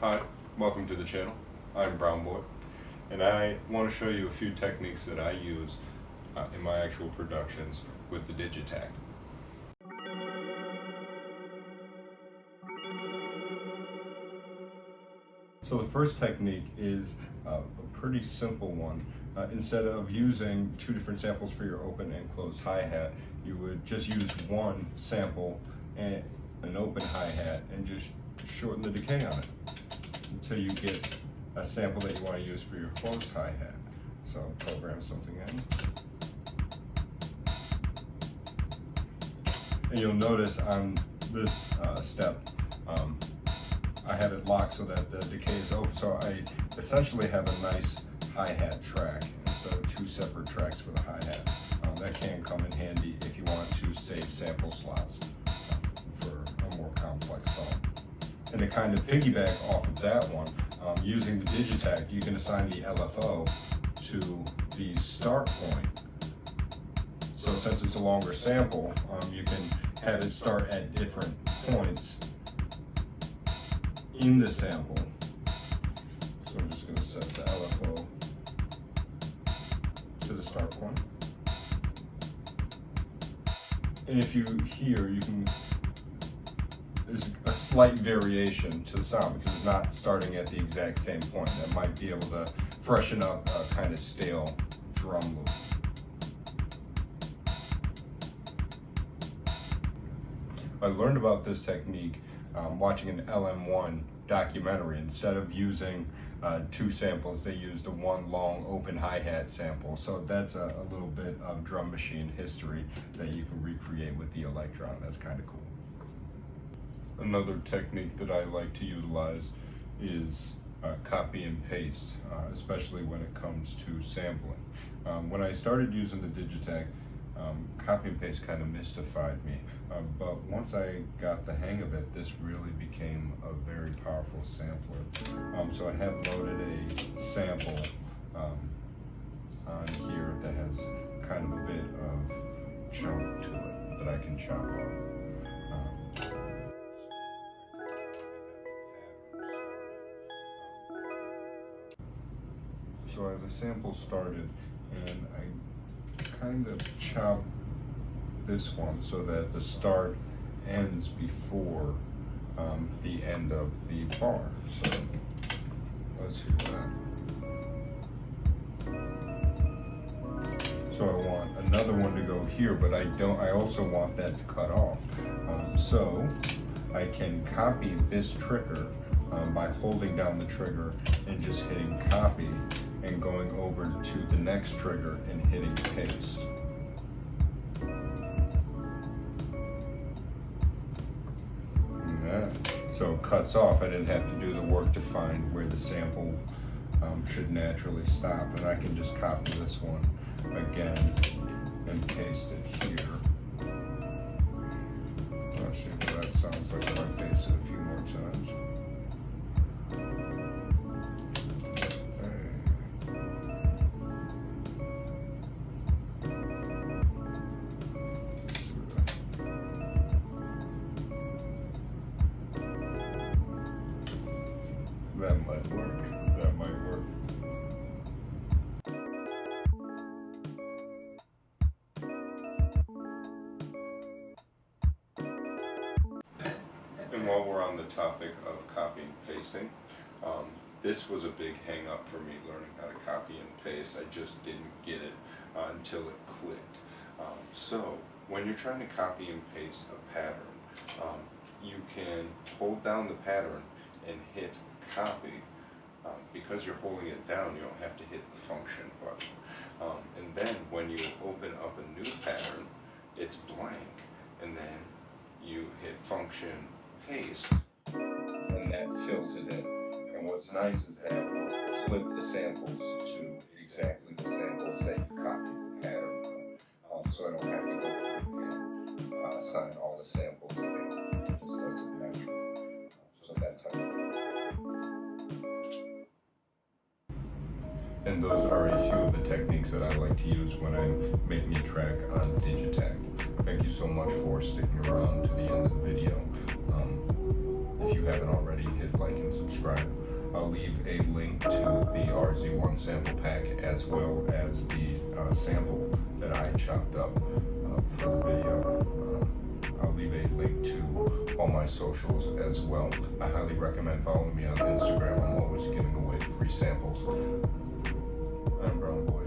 Hi, welcome to the channel. I'm Brown Boy, and I want to show you a few techniques that I use in my actual productions with the digitakt. So the first technique is a pretty simple one. Instead of using two different samples for your open and closed hi-hat, you would just use one sample and an open hi-hat and just shorten the decay on it until you get a sample that you want to use for your closed hi-hat. So program something in. And you'll notice on this step, I have it locked so that the decay is open. So I essentially have a nice hi-hat track instead of two separate tracks for the hi-hat. That can come in handy if you want to save sample slots for a more complex song. And to kind of piggyback off of that one, using the digitakt, you can assign the LFO to the start point. So since it's a longer sample, you can have it start at different points in the sample. So I'm just going to set the LFO to the start point. And if you hear, there's a slight variation to the sound because it's not starting at the exact same point. That might be able to freshen up a kind of stale drum loop. I learned about this technique watching an LM1 documentary. Instead of using two samples, they used a one long open hi-hat sample. So that's a little bit of drum machine history that you can recreate with the Electron. That's kind of cool. Another technique that I like to utilize is copy and paste, especially when it comes to sampling. When I started using the digitakt, copy and paste kind of mystified me, but once I got the hang of it, this really became a very powerful sampler. So I have loaded a sample on here that has kind of a bit of chunk to it that I can chop up. So I have a sample started, and I kind of chop this one so that the start ends before the end of the bar. So let's hear that. So I want another one to go here, but I also want that to cut off. So I can copy this trigger by holding down the trigger and just hitting copy and going over to the next trigger and hitting paste. So it cuts off. I didn't have to do the work to find where the sample should naturally stop, and I can just copy this one again and paste it here. Let's see what that sounds like if I paste it a few more times. That might work. That might work. And while we're on the topic of copy and pasting, this was a big hang up for me learning how to copy and paste. I just didn't get it until it clicked. So when you're trying to copy and paste a pattern, you can hold down the pattern and hit copy. Because you're holding it down, you don't have to hit the function button. And then when you open up a new pattern, it's blank. And then you hit function paste, and that fills it in. And what's nice is that it will flip the samples to exactly the samples that you copied the pattern from. So I don't have to go through and assign all the samples again. It just lets it match. So that's how you do it. And those are a few of the techniques that I like to use when I'm making a track on digitakt. Thank you so much for sticking around to the end of the video. If you haven't already, hit like and subscribe. I'll leave a link to the RZ1 sample pack as well as the sample that I chopped up for the video. I'll leave a link to all my socials as well. I highly recommend following me on Instagram. I'm always giving away free samples. I'm Brown Boy.